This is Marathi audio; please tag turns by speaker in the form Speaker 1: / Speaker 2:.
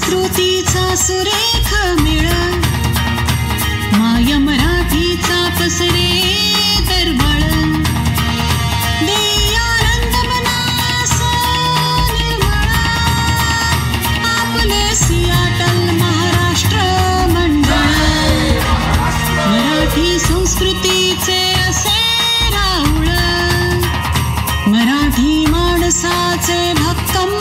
Speaker 1: संस्कृतीचा सुरेख मेळ, माय मराठीचा पसरे दरवळ, दे आनंद मनास निर्मळ, आपले सियाटल महाराष्ट्र मंडळ. मराठी संस्कृतीचे असे राऊळ, मराठी माणसाचे भक्कम